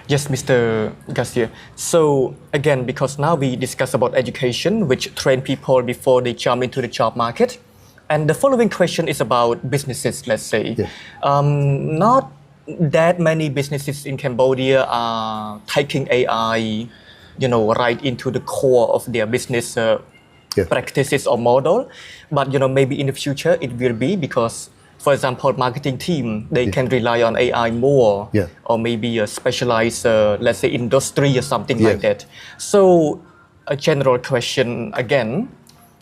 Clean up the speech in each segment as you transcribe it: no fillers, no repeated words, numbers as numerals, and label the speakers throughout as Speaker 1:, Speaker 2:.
Speaker 1: Yes, Mr. Garcia. So again, because now we discuss about education, which train people before they jump into the job market. And the following question is about businesses, let's say.
Speaker 2: Yeah.
Speaker 1: Not that many businesses in Cambodia are taking AI, right into the core of their business
Speaker 2: Yeah.
Speaker 1: practices or model. But, maybe in the future it will be because, for example, marketing team, they can rely on AI more,
Speaker 2: Yeah.
Speaker 1: or maybe a specialized, let's say, industry or something like
Speaker 2: Yes.
Speaker 1: that. So a general question again,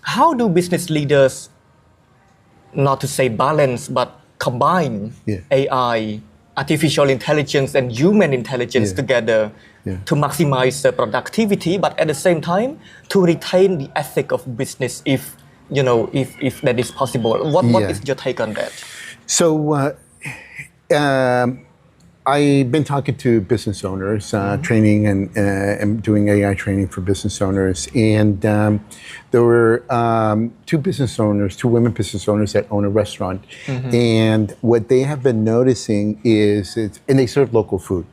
Speaker 1: how do business leaders, not to say balance, but combine
Speaker 2: Yeah.
Speaker 1: AI, artificial intelligence, and human intelligence
Speaker 2: Yeah.
Speaker 1: together
Speaker 2: Yeah.
Speaker 1: to maximize productivity, but at the same time to retain the ethic of business, if that is possible. What
Speaker 2: Yeah.
Speaker 1: is your take on that?
Speaker 2: So I've been talking to business owners, training and doing AI training for business owners. And there were two women business owners that own a restaurant. And what they have been noticing is, and they serve local food,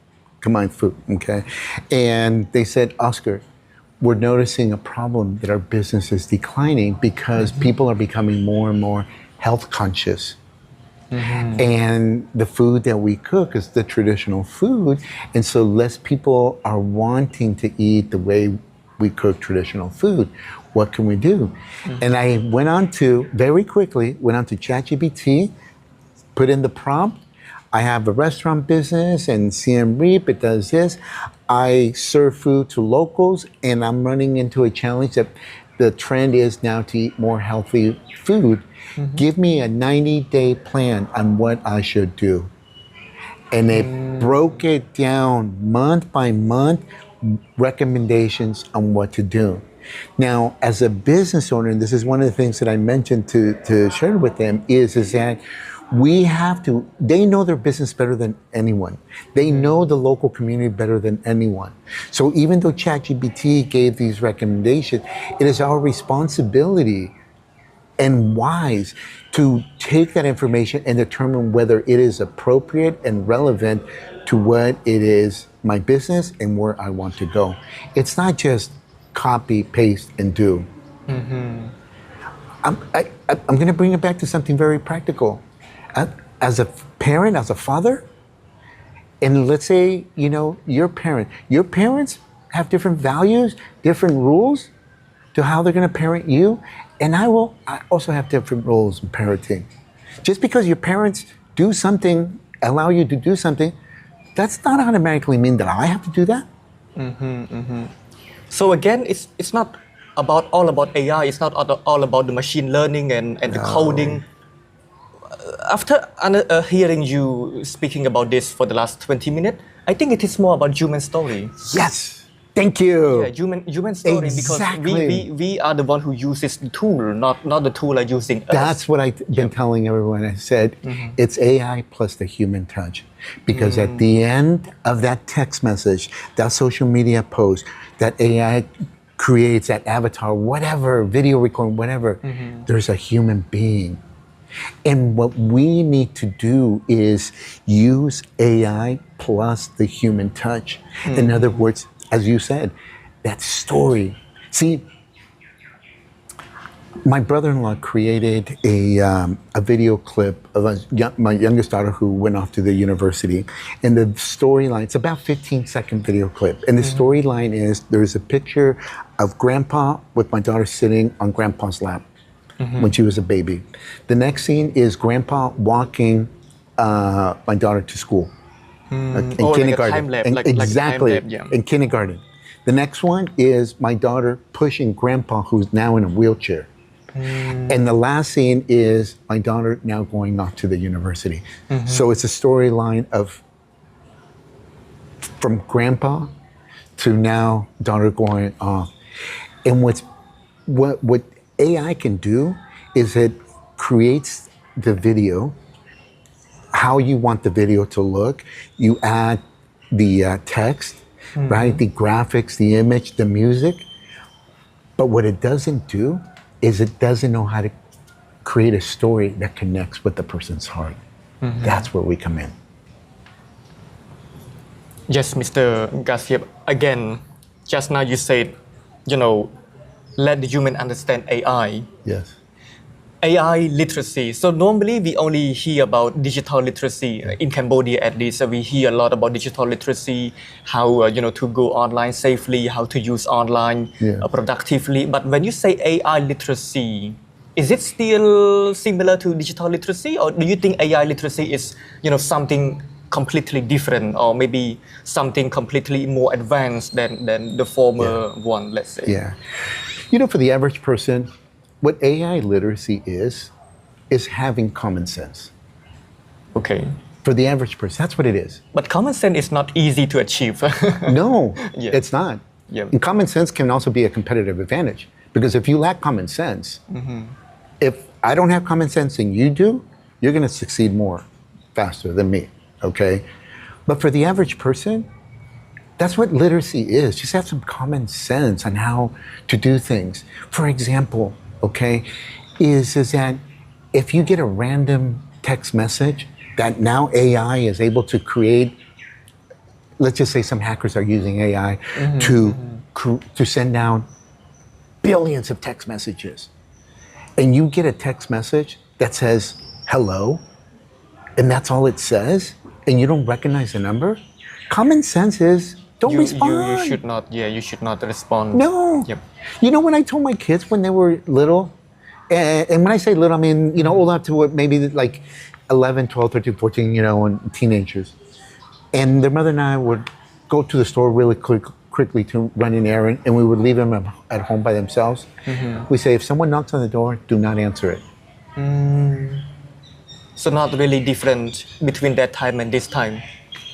Speaker 2: combined food, okay? And they said, Oscar, we're noticing a problem that our business is declining because people are becoming more and more health conscious. And the food that we cook is the traditional food. And so less people are wanting to eat the way we cook traditional food. What can we do? And I very quickly went on to ChatGPT, put in the prompt. I have a restaurant business and SIEM REAP, it does this. I serve food to locals, and I'm running into a challenge that the trend is now to eat more healthy food. Give me a 90-day plan on what I should do. And they broke it down month by month, recommendations on what to do. Now, as a business owner, and this is one of the things that I mentioned to share with them, is that they know their business better than anyone. They know the local community better than anyone. So even though ChatGPT gave these recommendations, it is our responsibility and wise to take that information and determine whether it is appropriate and relevant to what it is, my business, and where I want to go. It's not just copy, paste, and do. I'm going to bring it back to something very practical. As a parent, as a father, and let's say, your parents have different values, different rules to how they're going to parent you. And I also have different roles in parenting. Just because your parents do something, allow you to do something, that's not automatically mean that I have to do that.
Speaker 1: So again, it's not all about AI. It's not all about the machine learning and the coding. After hearing you speaking about this for the last 20 minutes, I think it is more about human story.
Speaker 2: Yes. Thank you.
Speaker 1: Yeah, human story.
Speaker 2: Exactly.
Speaker 1: Because we are the one who uses the tool, not the tool are using us.
Speaker 2: That's what I've been telling everyone. I said, it's AI plus the human touch. Because at the end of that text message, that social media post, that AI creates, that avatar, whatever, video recording, whatever, there's a human being. And what we need to do is use AI plus the human touch. In other words, as you said, that story. See, my brother-in-law created a video clip of my youngest daughter who went off to the university. And the storyline, it's about 15-second video clip. And the storyline is there's a picture of grandpa with my daughter sitting on grandpa's lap when she was a baby. The next scene is grandpa walking my daughter to school. In kindergarten. Exactly, in kindergarten. The next one is my daughter pushing grandpa, who's now in a wheelchair. And the last scene is my daughter now going off to the university. So it's a storyline of from grandpa to now daughter going off. And what AI can do is it creates the video, how you want the video to look. You add the text, right? The graphics, the image, the music. But what it doesn't do is it doesn't know how to create a story that connects with the person's heart. That's where we come in.
Speaker 1: Yes, Mr. Garcia. Again, just now you said, you know, let the human understand AI.
Speaker 2: Yes.
Speaker 1: AI literacy. So normally we only hear about digital literacy in Cambodia. At least we hear a lot about digital literacy, how to go online safely, how to use online
Speaker 2: Yeah.
Speaker 1: productively. But when you say AI literacy, is it still similar to digital literacy, or do you think AI literacy is something completely different, or maybe something completely more advanced than the former one? Let's say.
Speaker 2: Yeah. For the average person, what AI literacy is having common sense.
Speaker 1: Okay.
Speaker 2: For the average person, that's what it is.
Speaker 1: But common sense is not easy to achieve.
Speaker 2: No,
Speaker 1: Yeah.
Speaker 2: it's not.
Speaker 1: Yeah.
Speaker 2: And common sense can also be a competitive advantage, because if you lack common sense, if I don't have common sense and you do, you're going to succeed more faster than me, okay? But for the average person, that's what literacy is. Just have some common sense on how to do things. For example, okay, is that if you get a random text message that now AI is able to create, let's just say some hackers are using AI to send down billions of text messages. And you get a text message that says, hello, and that's all it says, and you don't recognize the number. Common sense is, don't respond.
Speaker 1: You should not. Yeah, you should not respond.
Speaker 2: No.
Speaker 1: Yep.
Speaker 2: When I told my kids when they were little, and when I say little, I mean, old up to what, maybe like 11, 12, 13, 14, and teenagers. And their mother and I would go to the store really quickly to run an errand, and we would leave them at home by themselves. We say, if someone knocks on the door, do not answer it.
Speaker 1: So not really different between that time and this time.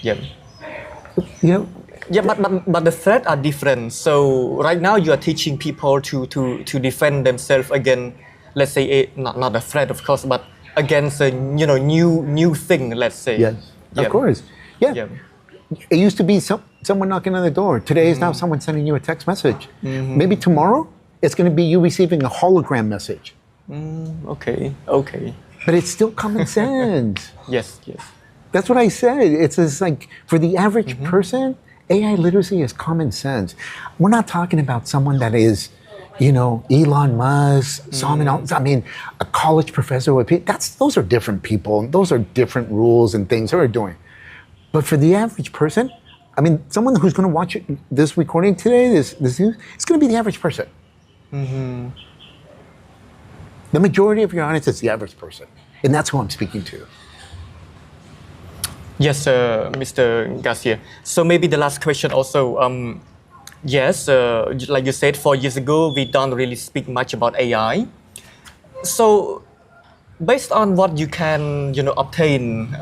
Speaker 1: Yeah. Yeah, but the threats are different. So right now you are teaching people to defend themselves against, let's say, not a threat, of course, but against a new thing, let's say.
Speaker 2: Yes, of course. Yeah. It used to be someone knocking on the door. Today is now someone sending you a text message. Maybe tomorrow it's going to be you receiving a hologram message.
Speaker 1: Okay.
Speaker 2: But it's still common sense.
Speaker 1: Yes.
Speaker 2: That's what I said. It's just like, for the average person, AI literacy is common sense. We're not talking about someone that is, Elon Musk, I mean, a college professor. Those are different people. Those are different rules and things they're doing. But for the average person, I mean, someone who's going to watch this recording today, this news, it's going to be the average person. The majority of your audience is the average person. And that's who I'm speaking to.
Speaker 1: Yes, Mr. Garcia. So maybe the last question also. Yes, like you said, 4 years ago, we don't really speak much about AI. So based on what you can, obtain,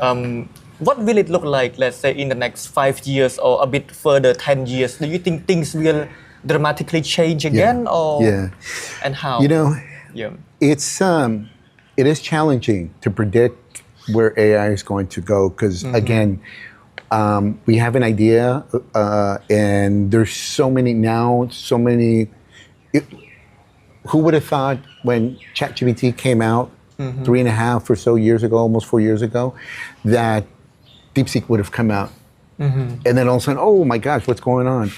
Speaker 1: what will it look like, let's say, in the next 5 years or a bit further, 10 years? Do you think things will dramatically change again? And how?
Speaker 2: It is challenging to predict where AI is going to go, because again, we have an idea, and there's so many. Who would have thought when ChatGPT came out 3.5 or so years ago, almost 4 years ago, that DeepSeek would have come out, and then all of a sudden, oh my gosh, what's going on?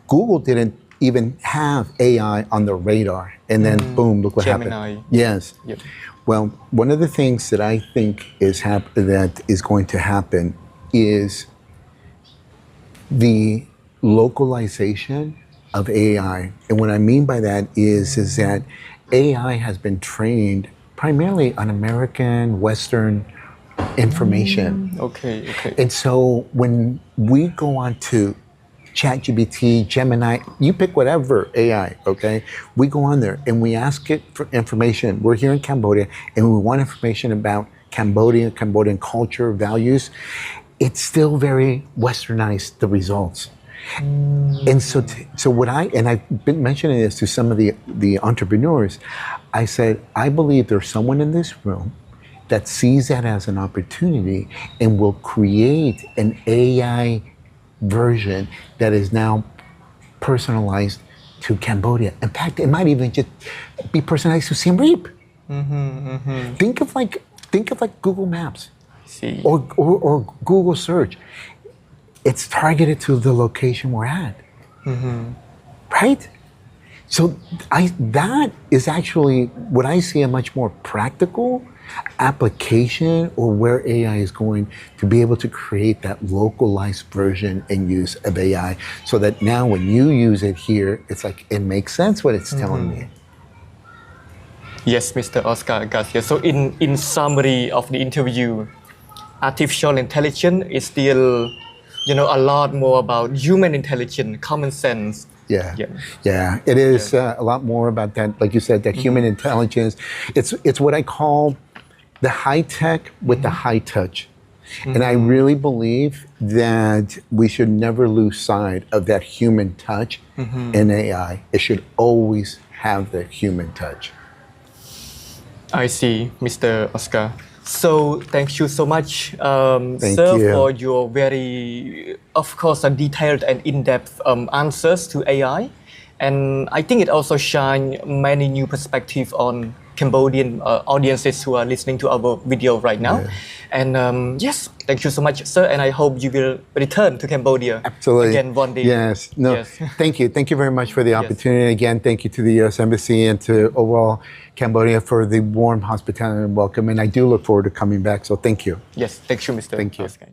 Speaker 2: Google didn't even have AI on the radar, and then boom, look what
Speaker 1: Gemini.
Speaker 2: happened. Yes.
Speaker 1: Yep.
Speaker 2: Well, one of the things that I think that is going to happen is the localization of AI. And what I mean by that is that AI has been trained primarily on American, Western information.
Speaker 1: Okay.
Speaker 2: And so when we go on to ChatGPT, Gemini, you pick whatever AI, okay? We go on there and we ask it for information. We're here in Cambodia and we want information about Cambodia, Cambodian culture, values. It's still very westernized, the results. And so I've been mentioning this to some of the entrepreneurs. I said, I believe there's someone in this room that sees that as an opportunity and will create an AI version that is now personalized to Cambodia. In fact, it might even just be personalized to SIEM REAP. Think of like Google Maps or Google search. it's targeted to the location we're at. Right? So that is actually what I see a much more practical application, or where AI is going to be able to create that localized version and use of AI, so that now when you use it here, it's like it makes sense what it's telling me.
Speaker 1: Yes, Mr. Oscar Garcia. So in summary of the interview, artificial intelligence is still, a lot more about human intelligence, common sense.
Speaker 2: Yeah. It is a lot more about that, like you said, that human intelligence. It's what I call the high tech with the high touch. And I really believe that we should never lose sight of that human touch in AI. It should always have the human touch.
Speaker 1: I see, Mr. Oscar. So thank you so much,
Speaker 2: Thank
Speaker 1: sir,
Speaker 2: you.
Speaker 1: for your very, of course, detailed and in-depth answers to AI. And I think it also shines many new perspectives on Cambodian audiences who are listening to our video right now. And yes, thank you so much, sir. And I hope you will return to Cambodia
Speaker 2: Absolutely.
Speaker 1: again one day.
Speaker 2: Yes. No.
Speaker 1: Yes.
Speaker 2: Thank you. Thank you very much for the opportunity. Again, thank you to the U.S. Embassy and to overall Cambodia for the warm hospitality and welcome. And I do look forward to coming back. So thank you.
Speaker 1: Yes, thank you, Mr.
Speaker 2: Thank you.
Speaker 1: Oscar.